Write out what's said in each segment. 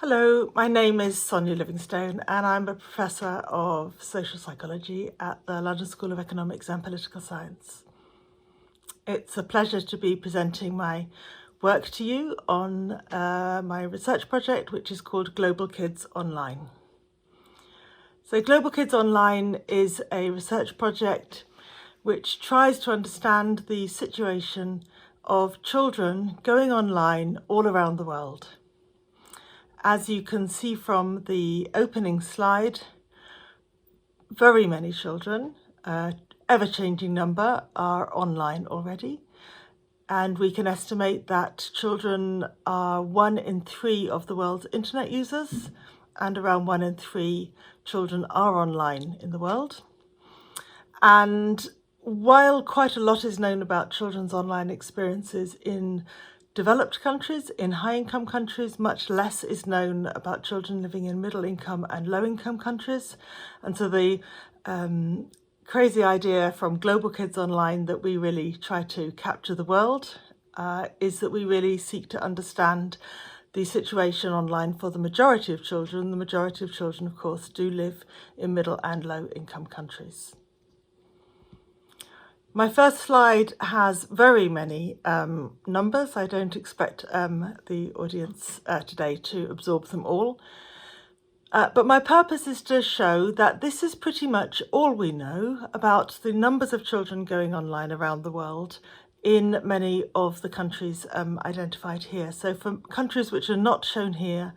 Hello, my name is Sonia Livingstone and I'm a Professor of Social Psychology at the London School of Economics and Political Science. It's a pleasure to be presenting my work to you on my research project, which is called Global Kids Online. So Global Kids Online is a research project which tries to understand the situation of children going online all around the world. As you can see from the opening slide, very many children, ever-changing number, are online already. And we can estimate that children are 1 in 3 of the world's internet users, and around 1 in 3 children are online in the world. And while quite a lot is known about children's online experiences in developed countries, in high-income countries, much less is known about children living in middle-income and low-income countries. And so the crazy idea from Global Kids Online that we really try to capture the world is that we really seek to understand the situation online for the majority of children. The majority of children, of course, do live in middle and low-income countries. My first slide has very many numbers. I don't expect the audience today to absorb them all. But my purpose is to show that this is pretty much all we know about the numbers of children going online around the world in many of the countries identified here. So for countries which are not shown here,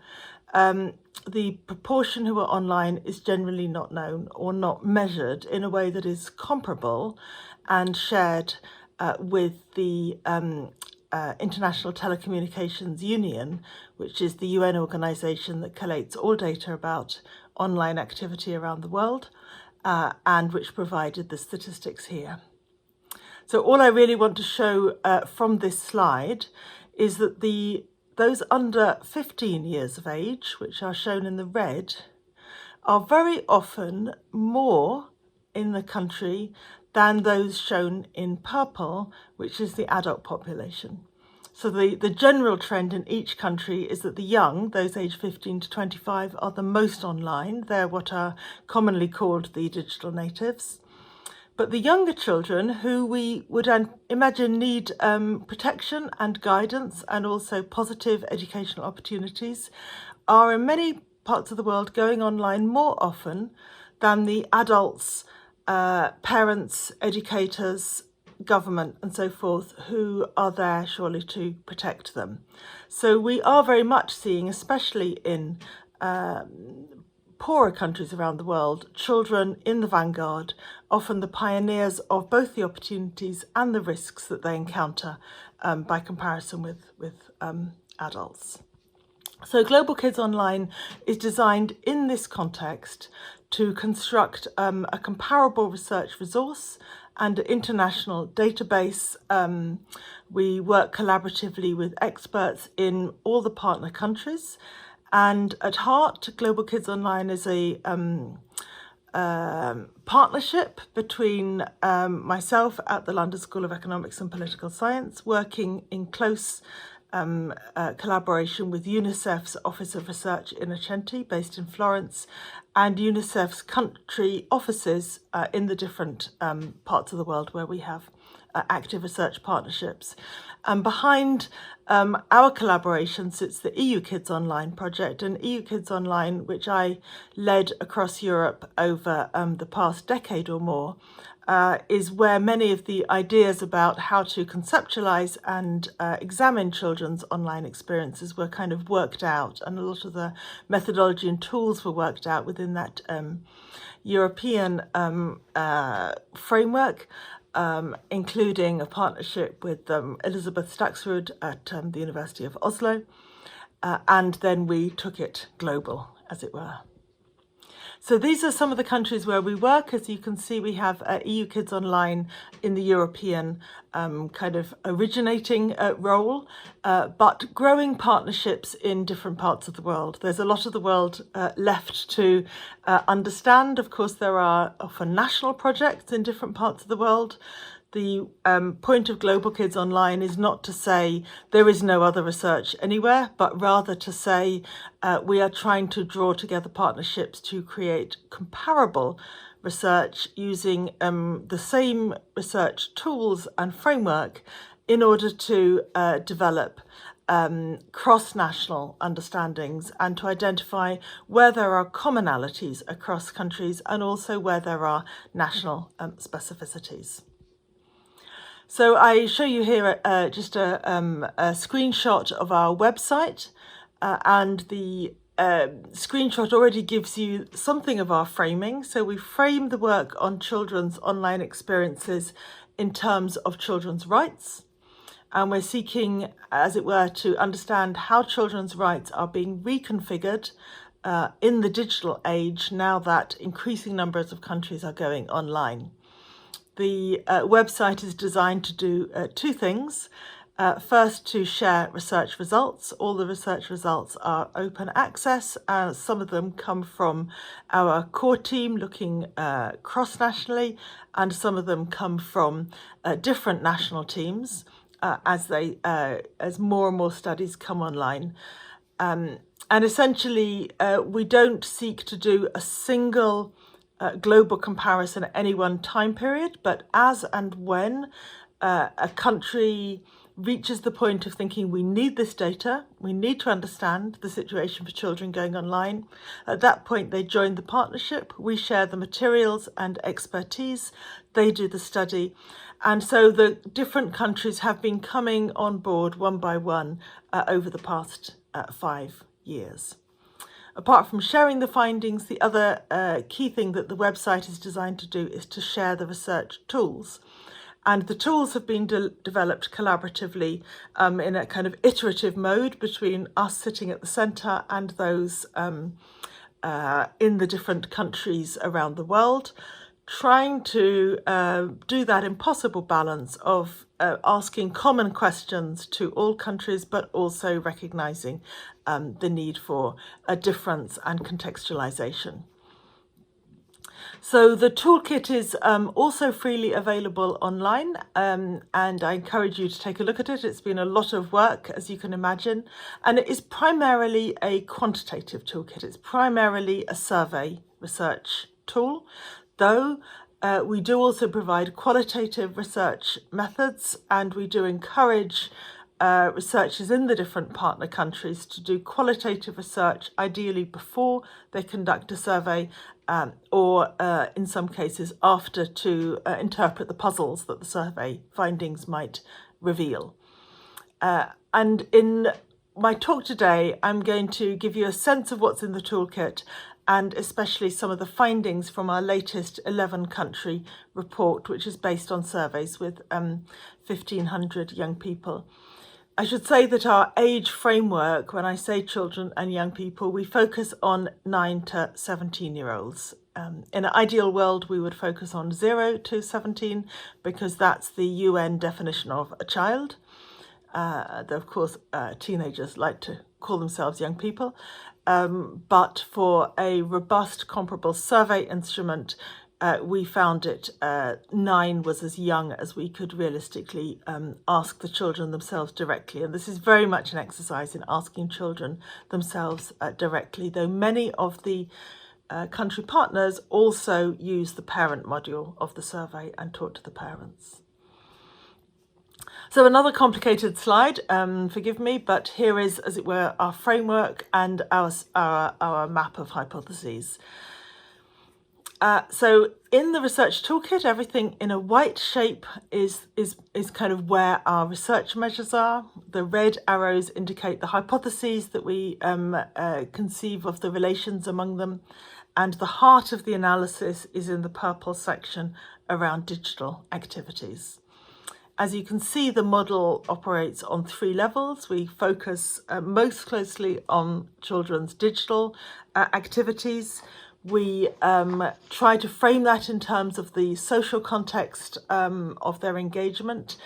the proportion who are online is generally not known or not measured in a way that is comparable and shared with the International Telecommunications Union, which is the UN organisation that collates all data about online activity around the world and which provided the statistics here. So all I really want to show from this slide is that those under 15 years of age, which are shown in the red, are very often more in the country than those shown in purple, which is the adult population. So the general trend in each country is that the young, those aged 15 to 25, are the most online. They're what are commonly called the digital natives. But the younger children, who we would imagine need protection and guidance and also positive educational opportunities, are in many parts of the world going online more often than the adults, parents, educators, government and so forth, who are there surely to protect them. So we are very much seeing, especially in poorer countries around the world, children in the vanguard, often the pioneers of both the opportunities and the risks that they encounter by comparison with adults. So Global Kids Online is designed in this context to construct a comparable research resource and international database. We work collaboratively with experts in all the partner countries. And at heart, Global Kids Online is a partnership between myself at the London School of Economics and Political Science, working in close collaboration with UNICEF's Office of Research Innocenti, based in Florence, and UNICEF's country offices in the different parts of the world where we have active research partnerships. And behind our collaboration sits the EU Kids Online project, and EU Kids Online, which I led across Europe over the past decade or more, is where many of the ideas about how to conceptualize and examine children's online experiences were kind of worked out, and a lot of the methodology and tools were worked out within that European framework, including a partnership with Elisabeth Staksrud at the University of Oslo, and then we took it global, as it were. So these are some of the countries where we work. As you can see, we have EU Kids Online in the European kind of originating role, but growing partnerships in different parts of the world. There's a lot of the world left to understand. Of course, there are often national projects in different parts of the world. The point of Global Kids Online is not to say there is no other research anywhere, but rather to say we are trying to draw together partnerships to create comparable research using the same research tools and framework in order to develop cross-national understandings and to identify where there are commonalities across countries and also where there are national specificities. So I show you here just a screenshot of our website, and the screenshot already gives you something of our framing. So we frame the work on children's online experiences in terms of children's rights. And we're seeking, as it were, to understand how children's rights are being reconfigured in the digital age now that increasing numbers of countries are going online. The website is designed to do two things. First, to share research results. All the research results are open access. Some of them come from our core team looking cross-nationally, and some of them come from different national teams as more and more studies come online. And essentially, we don't seek to do a single global comparison at any one time period, but as and when a country reaches the point of thinking we need this data, we need to understand the situation for children going online, at that point they join the partnership, we share the materials and expertise, they do the study. And so the different countries have been coming on board one by one over the past 5 years. Apart from sharing the findings, the other key thing that the website is designed to do is to share the research tools. And the tools have been developed collaboratively in a kind of iterative mode between us sitting at the centre and those in the different countries around the world, trying to do that impossible balance of asking common questions to all countries, but also recognising the need for a difference and contextualisation. So the toolkit is also freely available online, and I encourage you to take a look at it. It's been a lot of work, as you can imagine, and it is primarily a quantitative toolkit. It's primarily a survey research tool, though we do also provide qualitative research methods, and we do encourage researchers in the different partner countries to do qualitative research, ideally before they conduct a survey, or in some cases after, to interpret the puzzles that the survey findings might reveal. And in my talk today, I'm going to give you a sense of what's in the toolkit, and especially some of the findings from our latest 11-country report, which is based on surveys with 1,500 young people. I should say that our age framework, when I say children and young people, we focus on 9 to 17-year-olds. In an ideal world, we would focus on 0 to 17 because that's the UN definition of a child. Though, of course, teenagers like to call themselves young people. But for a robust, comparable survey instrument, we found it 9 was as young as we could realistically ask the children themselves directly. And this is very much an exercise in asking children themselves directly, though many of the country partners also use the parent module of the survey and talk to the parents. So another complicated slide, forgive me, but here is, as it were, our framework and our map of hypotheses. So in the research toolkit, everything in a white shape is kind of where our research measures are. The red arrows indicate the hypotheses that we conceive of the relations among them. And the heart of the analysis is in the purple section around digital activities. As you can see, the model operates on 3 levels. We focus most closely on children's digital activities. We try to frame that in terms of the social context of their engagement,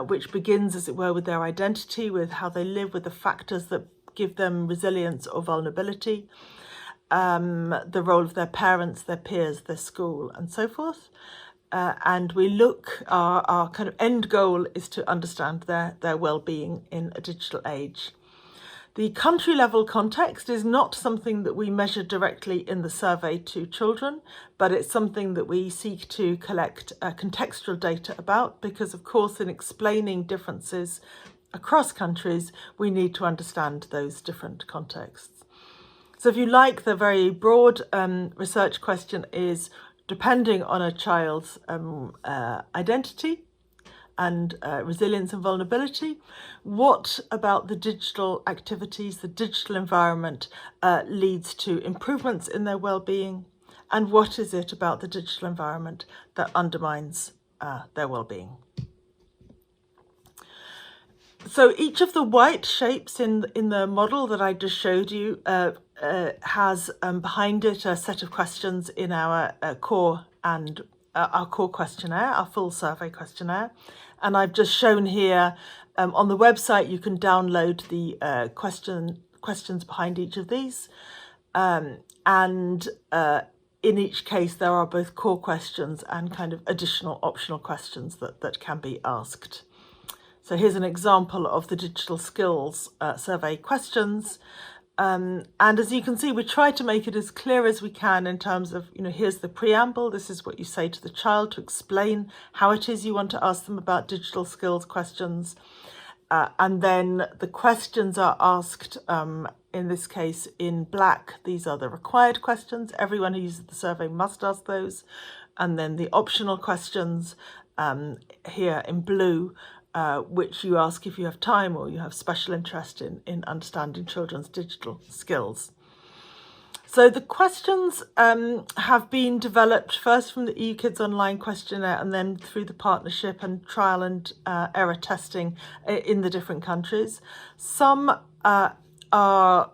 which begins, as it were, with their identity, with how they live, with the factors that give them resilience or vulnerability, the role of their parents, their peers, their school, and so forth. and we look, our kind of end goal is to understand their well-being in a digital age. The country level context is not something that we measure directly in the survey to children, but it's something that we seek to collect contextual data about, because of course in explaining differences across countries, we need to understand those different contexts. So if you like, the very broad research question is, depending on a child's identity and resilience and vulnerability, what about the digital activities, the digital environment leads to improvements in their well-being, and what is it about the digital environment that undermines their well-being? So each of the white shapes in the model that I just showed you has behind it a set of questions in our core questionnaire, our full survey questionnaire. And I've just shown here on the website, you can download the questions behind each of these. In each case, there are both core questions and kind of additional optional questions that can be asked. So here's an example of the digital skills survey questions. And as you can see, we try to make it as clear as we can in terms of, here's the preamble. This is what you say to the child to explain how it is you want to ask them about digital skills questions. And then the questions are asked, in this case, in black. These are the required questions. Everyone who uses the survey must ask those. And then the optional questions here in blue, which you ask if you have time or you have special interest in understanding children's digital skills. So the questions have been developed first from the EU Kids Online questionnaire and then through the partnership and trial and error testing in the different countries. Some are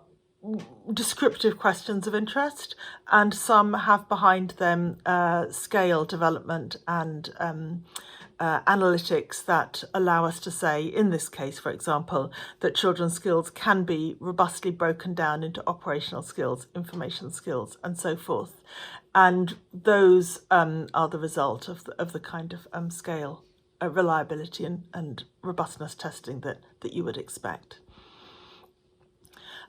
descriptive questions of interest, and some have behind them scale development and analytics that allow us to say, in this case, for example, that children's skills can be robustly broken down into operational skills, information skills, and so forth. And those are the result of the kind of scale reliability and robustness testing that you would expect.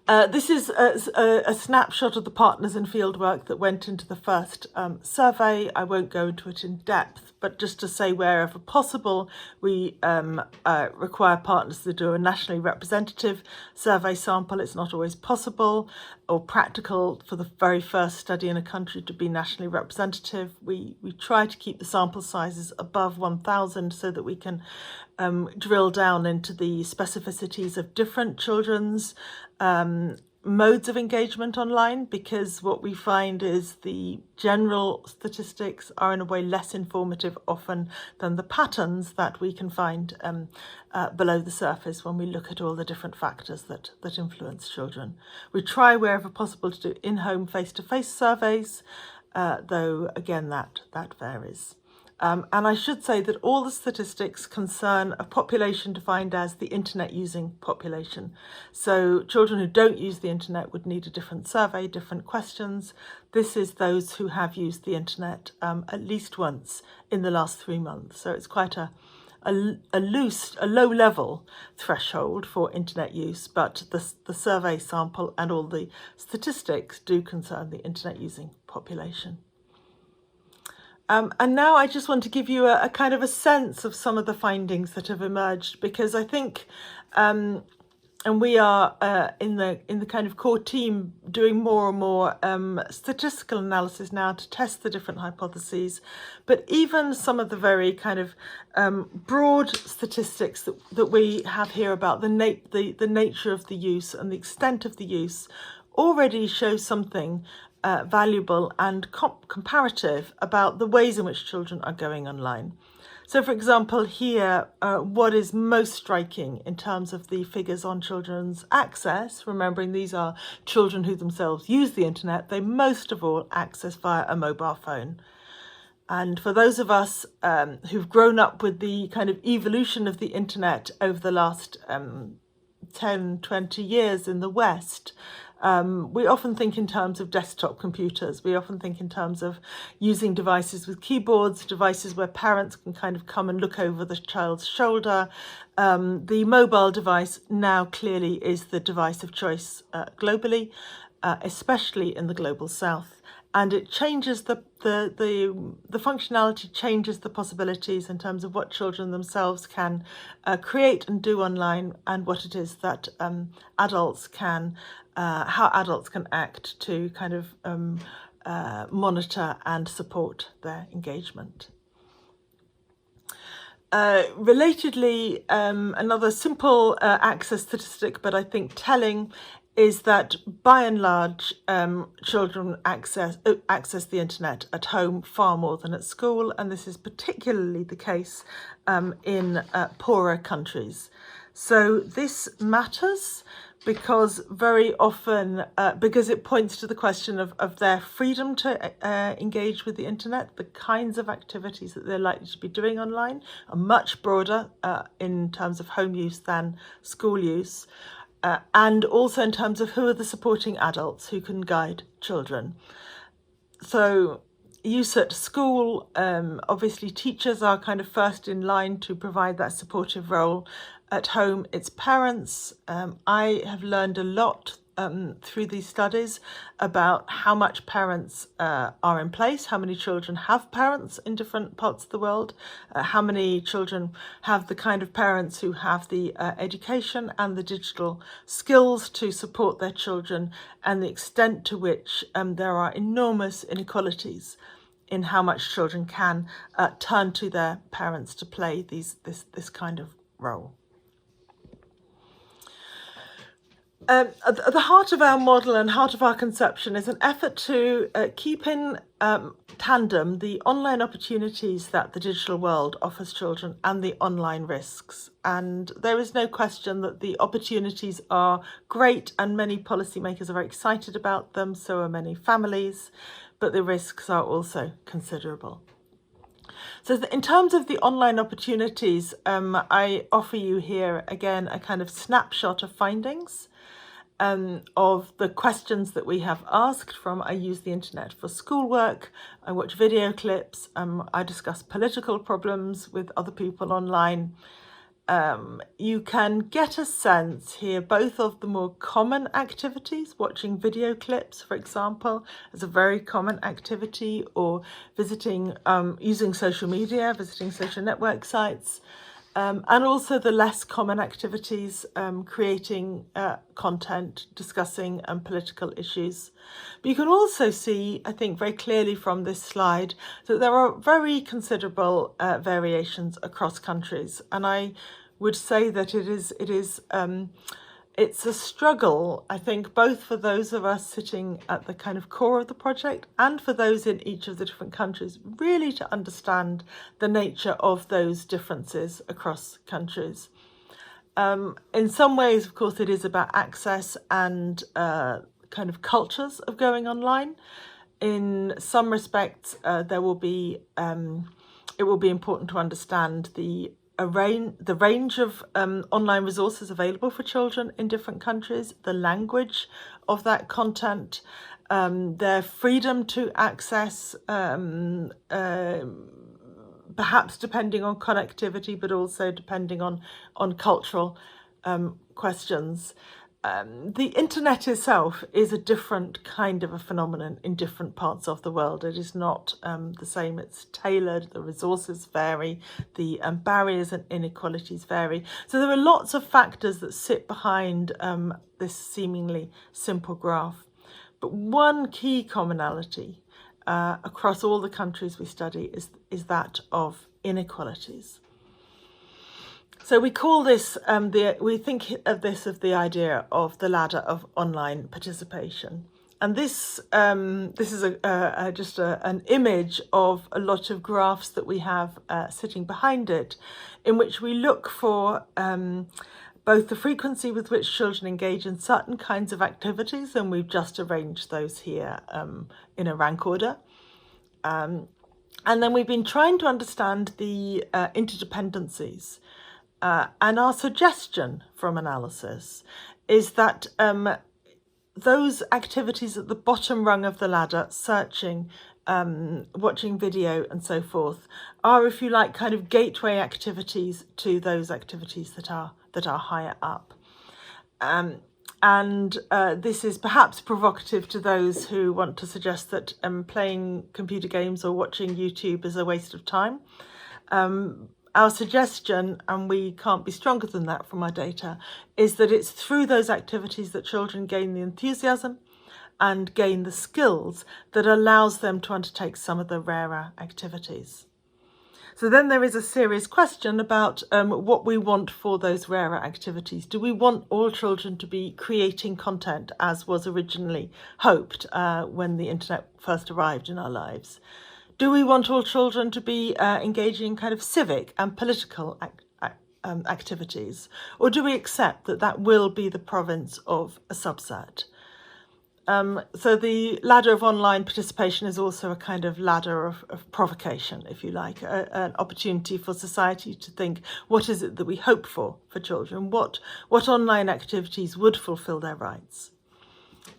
This is a snapshot of the partners and fieldwork that went into the first survey. I won't go into it in depth, but just to say wherever possible, we require partners to do a nationally representative survey sample. It's not always possible or practical for the very first study in a country to be nationally representative. We try to keep the sample sizes above 1,000 so that we can drill down into the specificities of different children's modes of engagement online, because what we find is the general statistics are in a way less informative often than the patterns that we can find below the surface when we look at all the different factors that influence children. We try wherever possible to do in-home face-to-face surveys, though again that varies. And I should say that all the statistics concern a population defined as the internet using population. So children who don't use the internet would need a different survey, different questions. This is those who have used the internet at least once in the last 3 months. So it's quite a low level threshold for internet use, but the survey sample and all the statistics do concern the internet using population. And now I just want to give you a kind of a sense of some of the findings that have emerged, because I think, and we are in the kind of core team doing more and more statistical analysis now to test the different hypotheses, but even some of the very kind of broad statistics that we have here about the nature of the use and the extent of the use already show something valuable and comparative about the ways in which children are going online. So, for example, here, what is most striking in terms of the figures on children's access, remembering these are children who themselves use the internet, they most of all access via a mobile phone. And for those of us who've grown up with the kind of evolution of the internet over the last 10, 20 years in the West, We often think in terms of desktop computers. We often think in terms of using devices with keyboards, devices where parents can kind of come and look over the child's shoulder. The mobile device now clearly is the device of choice globally, especially in the global south. And it changes the functionality, changes the possibilities in terms of what children themselves can create and do online, and what it is that adults can, how adults can act to kind of monitor and support their engagement. Relatedly, another simple access statistic, but I think telling, is that by and large children access the internet at home far more than at school, and this is particularly the case in poorer countries. So this matters because very often, because it points to the question of their freedom to engage with the internet. The kinds of activities that they're likely to be doing online are much broader in terms of home use than school use. And also in terms of who are the supporting adults who can guide children. So use at school, obviously teachers are kind of first in line to provide that supportive role. At home, it's parents. I have learned a lot through these studies about how much parents are in place, how many children have parents in different parts of the world, how many children have the kind of parents who have the education and the digital skills to support their children, and the extent to which there are enormous inequalities in how much children can turn to their parents to play this kind of role. At the heart of our model and heart of our conception is an effort to keep in tandem the online opportunities that the digital world offers children and the online risks. And there is no question that the opportunities are great, and many policymakers are very excited about them, so are many families, but the risks are also considerable. So in terms of the online opportunities, I offer you here again a kind of snapshot of findings of the questions that we have asked from I use the internet for schoolwork, I watch video clips, I discuss political problems with other people online. You can get a sense here both of the more common activities, watching video clips, for example, is a very common activity, or visiting, using social media, visiting social network sites, and also the less common activities, creating content, discussing political issues. But you can also see, I think, very clearly from this slide that there are very considerable variations across countries. And I would say that it's a struggle, I think, both for those of us sitting at the kind of core of the project and for those in each of the different countries, really to understand the nature of those differences across countries. In some ways, of course, it is about access and kind of cultures of going online. In some respects, it will be important to understand the range of online resources available for children in different countries, the language of that content, their freedom to access, perhaps depending on connectivity, but also depending on cultural questions. The internet itself is a different kind of a phenomenon in different parts of the world. It is not the same. It's tailored, the resources vary, the barriers and inequalities vary. So there are lots of factors that sit behind this seemingly simple graph. But one key commonality across all the countries we study is that of inequalities. So we call this, we think of this as the idea of the ladder of online participation. And this is just an image of a lot of graphs that we have sitting behind it, in which we look for both the frequency with which children engage in certain kinds of activities, and we've just arranged those here in a rank order. And then we've been trying to understand the interdependencies. And our suggestion from analysis is that those activities at the bottom rung of the ladder, searching, watching video and so forth, are, if you like, kind of gateway activities to those activities that are higher up. And this is perhaps provocative to those who want to suggest that playing computer games or watching YouTube is a waste of time. Our suggestion, and we can't be stronger than that from our data, is that it's through those activities that children gain the enthusiasm and gain the skills that allows them to undertake some of the rarer activities. So then there is a serious question about what we want for those rarer activities. Do we want all children to be creating content as was originally hoped when the internet first arrived in our lives? Do we want all children to be engaging in kind of civic and political activities? Or do we accept that that will be the province of a subset? So the ladder of online participation is also a kind of ladder of provocation, if you like, an opportunity for society to think, what is it that we hope for children? What online activities would fulfill their rights?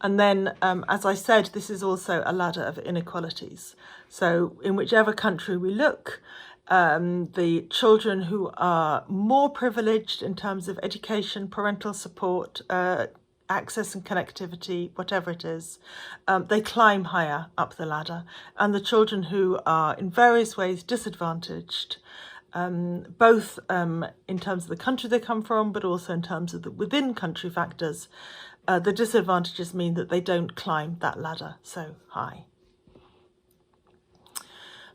And then, as I said, this is also a ladder of inequalities. So in whichever country we look, the children who are more privileged in terms of education, parental support, access and connectivity, whatever it is, they climb higher up the ladder. And the children who are in various ways disadvantaged, both in terms of the country they come from, but also in terms of the within country factors, the disadvantages mean that they don't climb that ladder so high.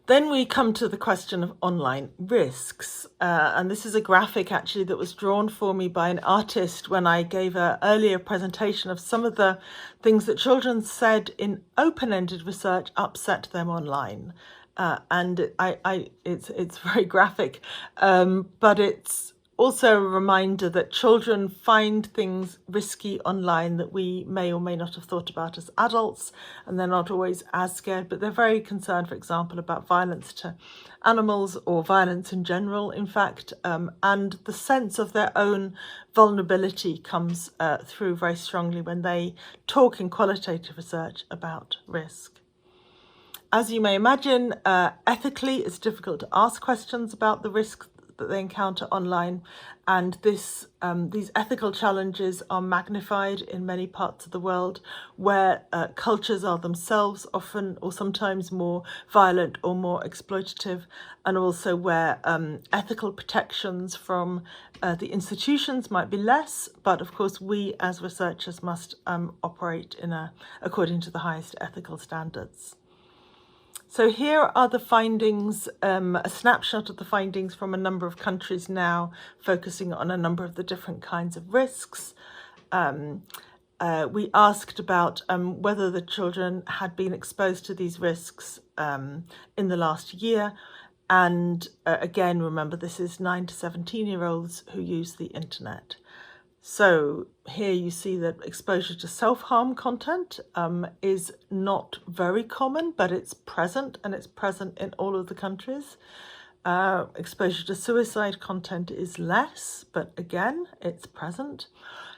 Then we come to the question of online risks. And this is a graphic actually that was drawn for me by an artist when I gave an earlier presentation of some of the things that children said in open-ended research upset them online. And it's very graphic, but it's also a reminder that children find things risky online that we may or may not have thought about as adults, and they're not always as scared, but they're very concerned, for example, about violence to animals or violence in general, in fact, and the sense of their own vulnerability comes through very strongly when they talk in qualitative research about risk. As you may imagine, ethically, it's difficult to ask questions about the risks that they encounter online, and these ethical challenges are magnified in many parts of the world where cultures are themselves often or sometimes more violent or more exploitative, and also where ethical protections from the institutions might be less, but of course we as researchers must operate according to the highest ethical standards. So here are the findings, a snapshot of the findings from a number of countries now, focusing on a number of the different kinds of risks. We asked about whether the children had been exposed to these risks in the last year. And again, remember, this is 9 to 17-year-olds who use the internet. So here you see that exposure to self-harm content is not very common, but it's present, and it's present in all of the countries. Exposure to suicide content is less, but again, it's present.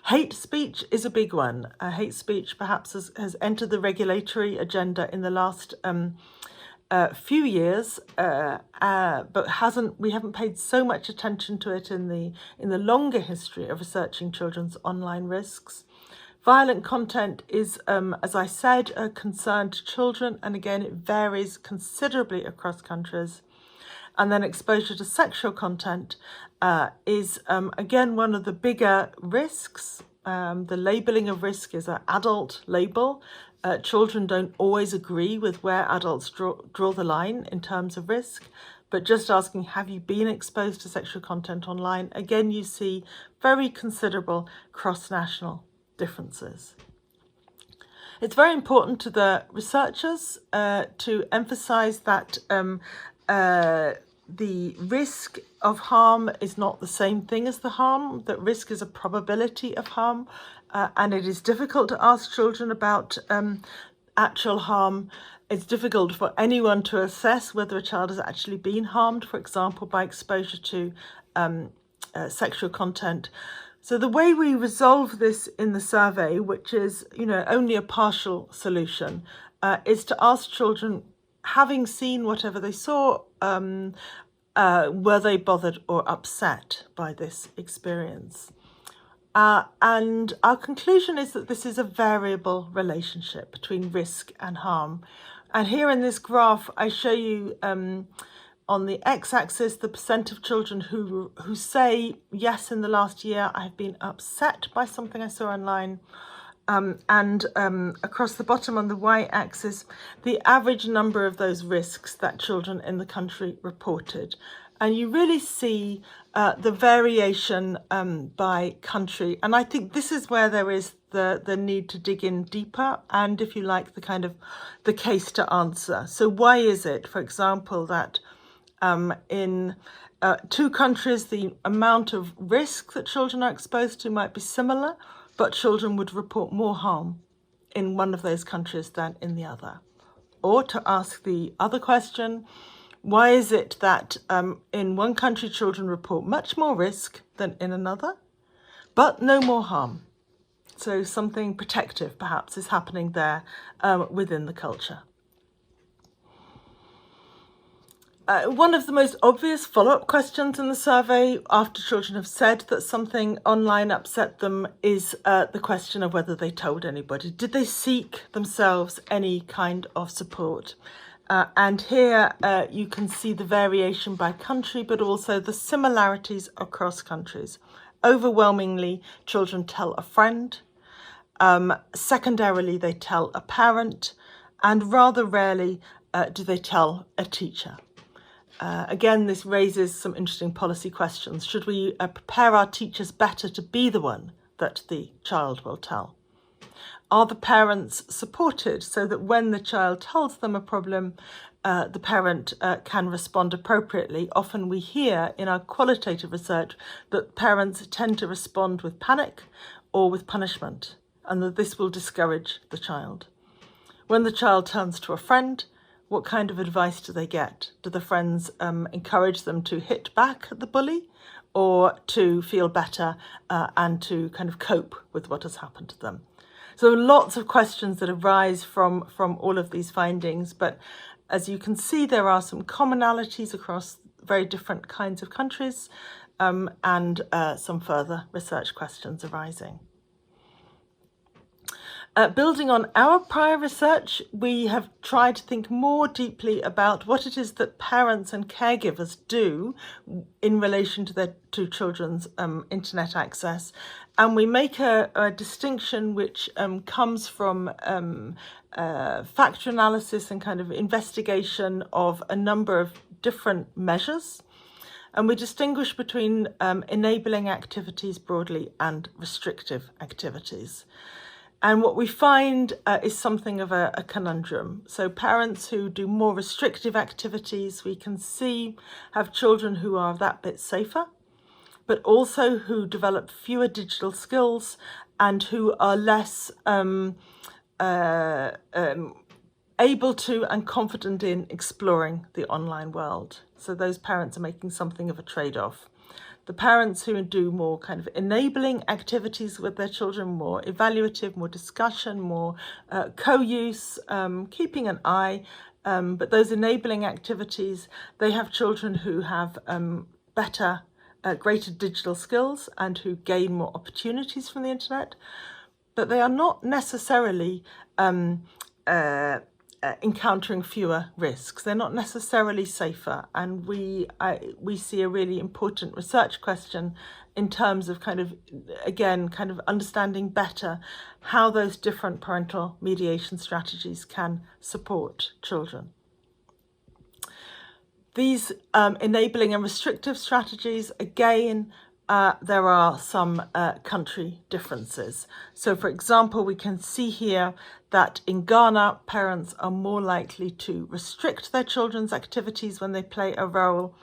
Hate speech is a big one. Hate speech perhaps has entered the regulatory agenda in the last few years, but we haven't paid so much attention to it in the longer history of researching children's online risks. Violent content is, as I said, a concern to children, and again it varies considerably across countries. And then exposure to sexual content is again one of the bigger risks. The labelling of risk is an adult label. Children don't always agree with where adults draw the line in terms of risk, but just asking, have you been exposed to sexual content online? Again, you see very considerable cross-national differences. It's very important to the researchers to emphasize that the risk of harm is not the same thing as the harm, that risk is a probability of harm, and it is difficult to ask children about actual harm. It's difficult for anyone to assess whether a child has actually been harmed, for example, by exposure to sexual content. So the way we resolve this in the survey, which is, only a partial solution, is to ask children, having seen whatever they saw, were they bothered or upset by this experience? And our conclusion is that this is a variable relationship between risk and harm. And here in this graph, I show you on the x-axis the percent of children who say, yes, in the last year I've been upset by something I saw online. And across the bottom on the y-axis, the average number of those risks that children in the country reported. And you really see the variation by country. And I think this is where there is the need to dig in deeper and, if you like, the case to answer. So why is it, for example, that in two countries, the amount of risk that children are exposed to might be similar, but children would report more harm in one of those countries than in the other? Or to ask the other question, why is it that in one country children report much more risk than in another, but no more harm? So something protective perhaps is happening there within the culture. One of the most obvious follow-up questions in the survey after children have said that something online upset them is the question of whether they told anybody. Did they seek themselves any kind of support? And here you can see the variation by country, but also the similarities across countries. Overwhelmingly, children tell a friend. Secondarily, they tell a parent. And rather rarely do they tell a teacher. Again, this raises some interesting policy questions. Should we prepare our teachers better to be the one that the child will tell? Are the parents supported so that when the child tells them a problem, the parent can respond appropriately? Often we hear in our qualitative research that parents tend to respond with panic or with punishment, and that this will discourage the child. When the child turns to a friend, what kind of advice do they get? Do the friends encourage them to hit back at the bully, or to feel better and to kind of cope with what has happened to them? So lots of questions that arise from all of these findings, but as you can see, there are some commonalities across very different kinds of countries and some further research questions arising. Building on our prior research, we have tried to think more deeply about what it is that parents and caregivers do in relation to children's internet access. And we make a distinction which comes from factor analysis and kind of investigation of a number of different measures. And we distinguish between enabling activities broadly and restrictive activities. And what we find is something of a conundrum. So parents who do more restrictive activities, we can see have children who are that bit safer, but also who develop fewer digital skills and who are less able to and confident in exploring the online world. So those parents are making something of a trade-off. The parents who do more kind of enabling activities with their children, more evaluative, more discussion, more co-use, keeping an eye, but those enabling activities, they have children who have greater digital skills and who gain more opportunities from the internet, but they are not necessarily encountering fewer risks. They're not necessarily safer, and we see a really important research question in terms of kind of understanding better how those different parental mediation strategies can support children. These enabling and restrictive strategies, again, there are some country differences. So, for example, we can see here that in Ghana, parents are more likely to restrict their children's activities when they play a role.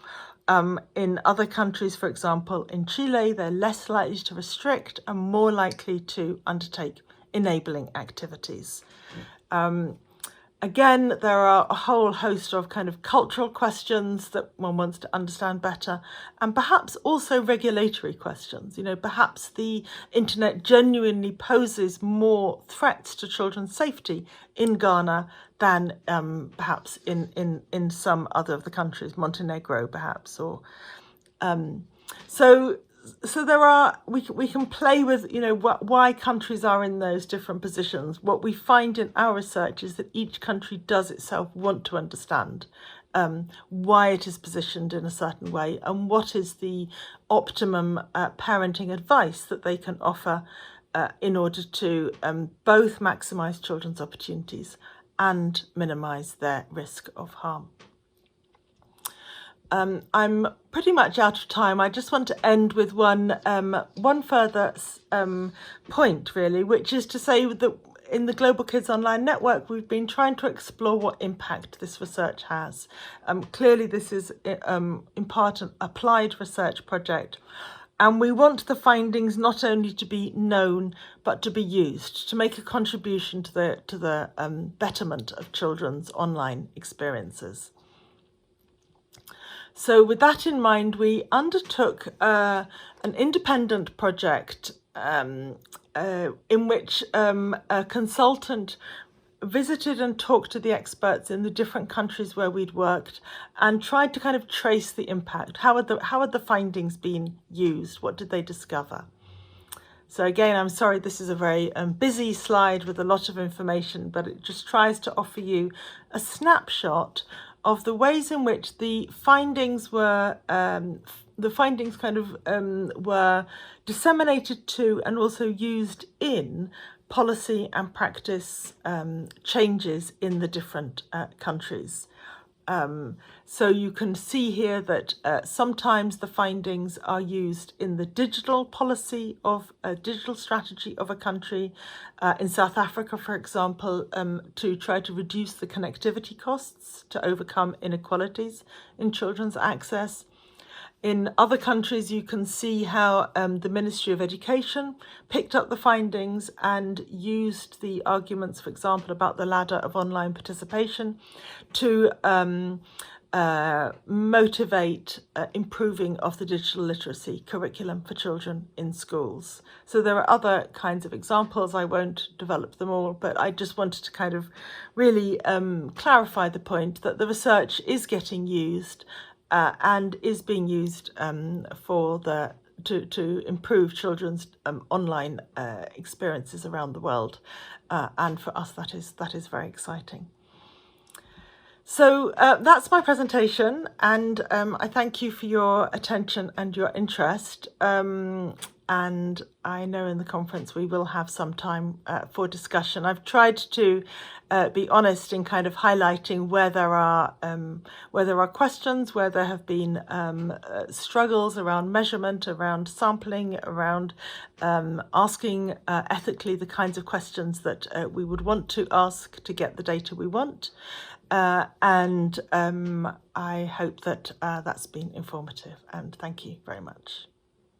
In other countries, for example, in Chile, they're less likely to restrict and more likely to undertake enabling activities. Again, there are a whole host of kind of cultural questions that one wants to understand better, and perhaps also regulatory questions. You know, perhaps the internet genuinely poses more threats to children's safety in Ghana than perhaps in some other of the countries, Montenegro perhaps, or so there are, we can play with, you know, why countries are in those different positions. What we find in our research is that each country does itself want to understand why it is positioned in a certain way and what is the optimum parenting advice that they can offer in order to both maximise children's opportunities and minimise their risk of harm. I'm pretty much out of time. I just want to end with one further point, really, which is to say that in the Global Kids Online Network, we've been trying to explore what impact this research has. Clearly, this is in part an applied research project, and we want the findings not only to be known, but to be used to make a contribution to the betterment of children's online experiences. So with that in mind, we undertook an independent project in which a consultant visited and talked to the experts in the different countries where we'd worked and tried to kind of trace the impact. How had the findings been used? What did they discover? So again, I'm sorry, this is a very busy slide with a lot of information, but it just tries to offer you a snapshot of the ways in which the findings were were disseminated to and also used in policy and practice changes in the different countries. So you can see here that sometimes the findings are used in the digital policy of a digital strategy of a country. In South Africa, for example, to try to reduce the connectivity costs to overcome inequalities in children's access. In other countries, you can see how the Ministry of Education picked up the findings and used the arguments, for example, about the ladder of online participation to motivate improving of the digital literacy curriculum for children in schools. So there are other kinds of examples. I won't develop them all, but I just wanted to kind of really clarify the point that the research is getting used and is being used to improve children's online experiences around the world, and for us that is very exciting. So that's my presentation, and I thank you for your attention and your interest. And I know in the conference we will have some time for discussion. I've tried to be honest in kind of highlighting where there are questions, where there have been struggles around measurement, around sampling, around asking ethically the kinds of questions that we would want to ask to get the data we want. And I hope that that's been informative, and thank you very much.